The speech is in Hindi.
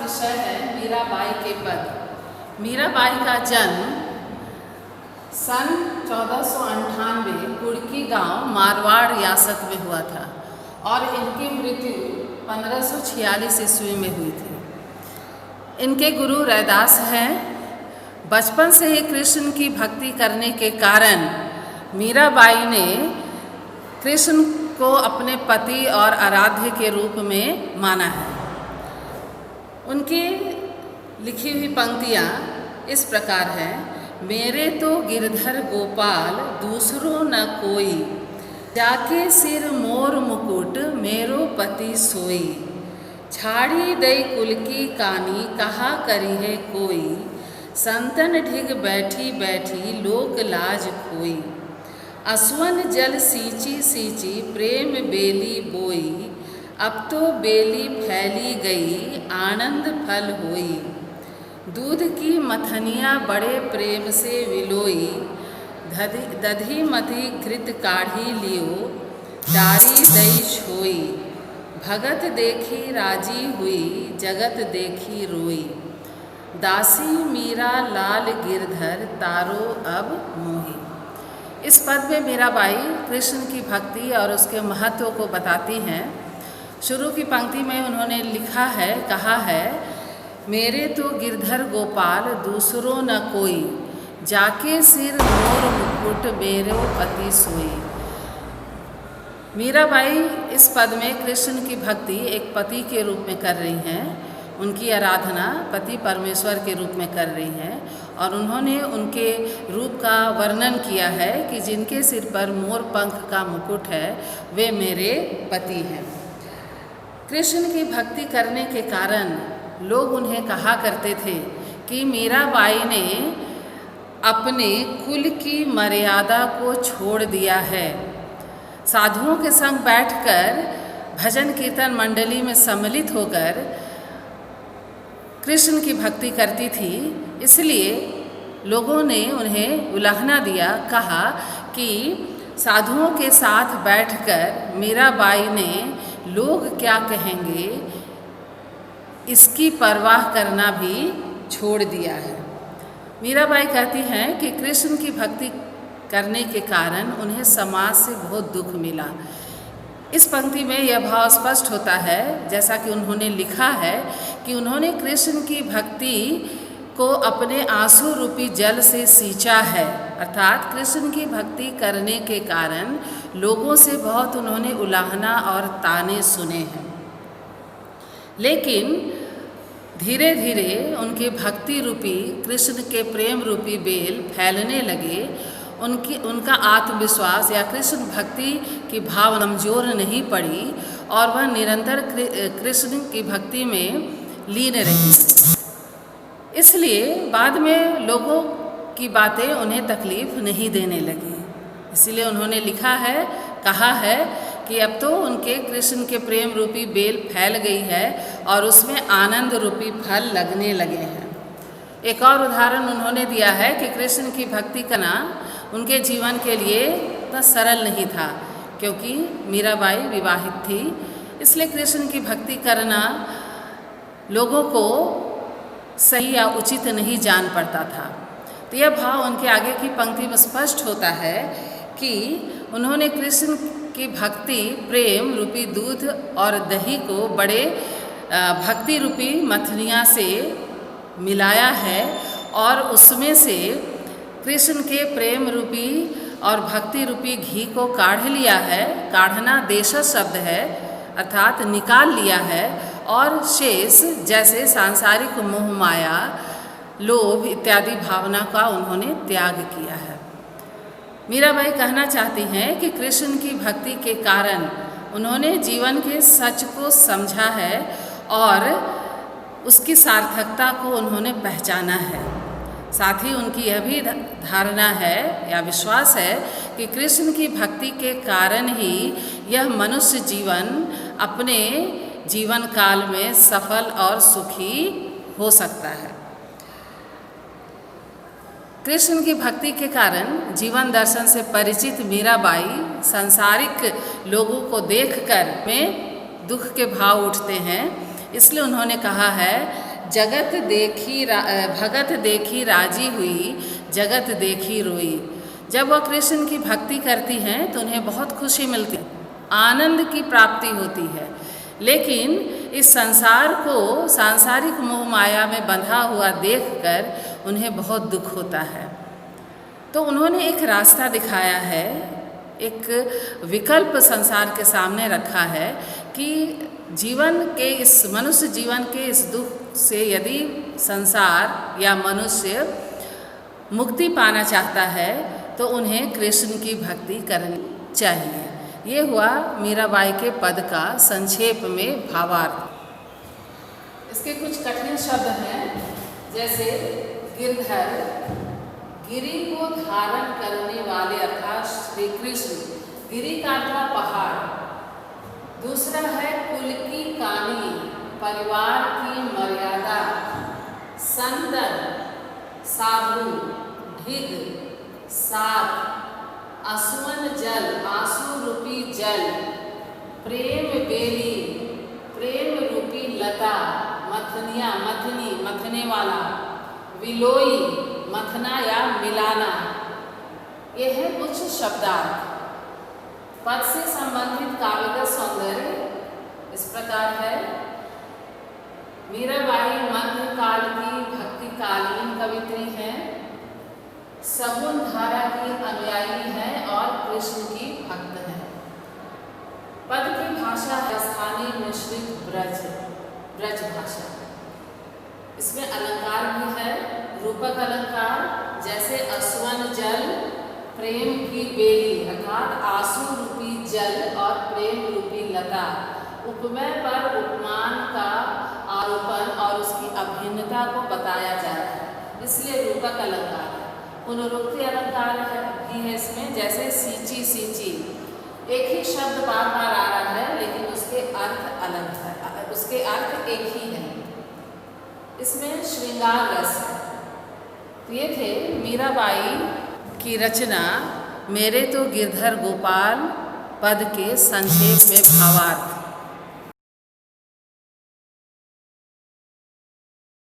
विषय है मीराबाई के पद। मीराबाई का जन्म सन 1498 कुड़की गांव मारवाड़ रियासत में हुआ था और इनकी मृत्यु 1546 ईस्वी में हुई थी। इनके गुरु रैदास हैं। बचपन से ही कृष्ण की भक्ति करने के कारण मीराबाई ने कृष्ण को अपने पति और आराध्य के रूप में माना है। उनकी लिखी हुई पंक्तियाँ इस प्रकार हैं। मेरे तो गिरधर गोपाल दूसरो न कोई, जाके सिर मोर मुकुट मेरो पति सोई। छाड़ी दई कुल की कानी कहा करी है कोई, संतन ढिग बैठी बैठी लोक लाज खोई। असवन जल सींची सींची प्रेम बेली बोई, अब तो बेली फैली गई आनंद फल होई। दूध की मथनिया बड़े प्रेम से विलोई, दधी मथी घृत काढ़ी लियो डारी दई छोई। भगत देखी राजी हुई जगत देखी रोई, दासी मीरा लाल गिरधर तारो अब मोही। इस पद में मीराबाई कृष्ण की भक्ति और उसके महत्व को बताती हैं। शुरू की पंक्ति में उन्होंने लिखा है, कहा है, मेरे तो गिरधर गोपाल दूसरो न कोई, जाके सिर मोर मुकुट मेरो पति सोई। मीराबाई इस पद में कृष्ण की भक्ति एक पति के रूप में कर रही हैं, उनकी आराधना पति परमेश्वर के रूप में कर रही हैं और उन्होंने उनके रूप का वर्णन किया है कि जिनके सिर पर मोर पंख का मुकुट है वे मेरे पति हैं। कृष्ण की भक्ति करने के कारण लोग उन्हें कहा करते थे कि मीराबाई ने अपने कुल की मर्यादा को छोड़ दिया है। साधुओं के संग बैठकर भजन कीर्तन मंडली में सम्मिलित होकर कृष्ण की भक्ति करती थी, इसलिए लोगों ने उन्हें उलाहना दिया, कहा कि साधुओं के साथ बैठकर मीराबाई ने लोग क्या कहेंगे इसकी परवाह करना भी छोड़ दिया है। मीराबाई कहती हैं कि कृष्ण की भक्ति करने के कारण उन्हें समाज से बहुत दुख मिला। इस पंक्ति में यह भाव स्पष्ट होता है, जैसा कि उन्होंने लिखा है कि उन्होंने कृष्ण की भक्ति को अपने आंसू रूपी जल से सींचा है, अर्थात कृष्ण की भक्ति करने के कारण लोगों से बहुत उन्होंने उलाहना और ताने सुने हैं। लेकिन धीरे धीरे उनकी भक्ति रूपी कृष्ण के प्रेम रूपी बेल फैलने लगे। उनका आत्मविश्वास या कृष्ण भक्ति की भाव कमजोर नहीं पड़ी और वह निरंतर कृष्ण की भक्ति में लीन रही। इसलिए बाद में लोगों की बातें उन्हें तकलीफ नहीं देने लगी। इसलिए उन्होंने लिखा है, कहा है कि अब तो उनके कृष्ण के प्रेम रूपी बेल फैल गई है और उसमें आनंद रूपी फल लगने लगे हैं। एक और उदाहरण उन्होंने दिया है कि कृष्ण की भक्ति करना उनके जीवन के लिए इतना सरल नहीं था, क्योंकि मीराबाई विवाहित थी, इसलिए कृष्ण की भक्ति करना लोगों को सही या उचित नहीं जान पड़ता था। तो यह भाव उनके आगे की पंक्ति में स्पष्ट होता है कि उन्होंने कृष्ण की भक्ति प्रेम रूपी दूध और दही को बड़े भक्ति रूपी मथनिया से मिलाया है और उसमें से कृष्ण के प्रेम रूपी और भक्ति रूपी घी को काढ़ लिया है। काढ़ना देश शब्द है, अर्थात निकाल लिया है, और शेष जैसे सांसारिक मोह माया लोभ इत्यादि भावना का उन्होंने त्याग किया है। मीराबाई कहना चाहती हैं कि कृष्ण की भक्ति के कारण उन्होंने जीवन के सच को समझा है और उसकी सार्थकता को उन्होंने पहचाना है। साथ ही उनकी यह भी धारणा है या विश्वास है कि कृष्ण की भक्ति के कारण ही यह मनुष्य जीवन अपने जीवन काल में सफल और सुखी हो सकता है। कृष्ण की भक्ति के कारण जीवन दर्शन से परिचित मीराबाई सांसारिक लोगों को देखकर में दुख के भाव उठते हैं, इसलिए उन्होंने कहा है, भगत देखी राजी हुई, जगत देखी रोई। जब वह कृष्ण की भक्ति करती हैं तो उन्हें बहुत खुशी मिलती है, आनंद की प्राप्ति होती है। लेकिन इस संसार को सांसारिक मोह माया में बंधा हुआ देखकर उन्हें बहुत दुख होता है। तो उन्होंने एक रास्ता दिखाया है, एक विकल्प संसार के सामने रखा है कि मनुष्य जीवन के इस दुख से यदि संसार या मनुष्य मुक्ति पाना चाहता है तो उन्हें कृष्ण की भक्ति करनी चाहिए। ये हुआ मीराबाई के पद का संक्षेप में भावार्थ। इसके कुछ कठिन शब्द हैं, जैसे गिरधर, गिरि को धारण करने वाले अर्थात श्री कृष्ण। गिरि का अर्थ पहाड़। दूसरा है कुल की कानी, परिवार की मर्यादा। संदन, साधु, ढिग, साथ, असुवन जल, आंसू रूपी जल। प्रेम बेली, प्रेम रूपी लता। मथनिया, मथनी, मथने वाला। विलोई, मथना या मिलाना। ये है कुछ शब्दार्थ। पद से संबंधित काव्यगत सौंदर्य इस प्रकार है। मीराबाई मध्यकाल की भक्तिकालीन कवित्री हैं, सगुन धारा की अनुयायी हैं और कृष्ण की भक्त हैं। पद की भाषा है स्थानीय मिश्रित ब्रज भाषा। इसमें अलंकार भी है, रूपक अलंकार, जैसे असुवन जल, प्रेम की बेली अर्थात आंसू रूपी जल और प्रेम रूपी लता। उपमेय पर उपमान का आरोपण और उसकी अभिन्नता को बताया जा रहा है, इसलिए रूपक अलंकार है। पुनरुक्ति अलंकार भी है इसमें, जैसे सींची सींची। एक ही शब्द बार बार आ रहा है लेकिन उसके अर्थ अलग है, उसके अर्थ एक ही है। इसमें श्रृंगार रस है। तो ये थे मीराबाई की रचना मेरे तो गिरधर गोपाल पद के संक्षेप में भावार्थ।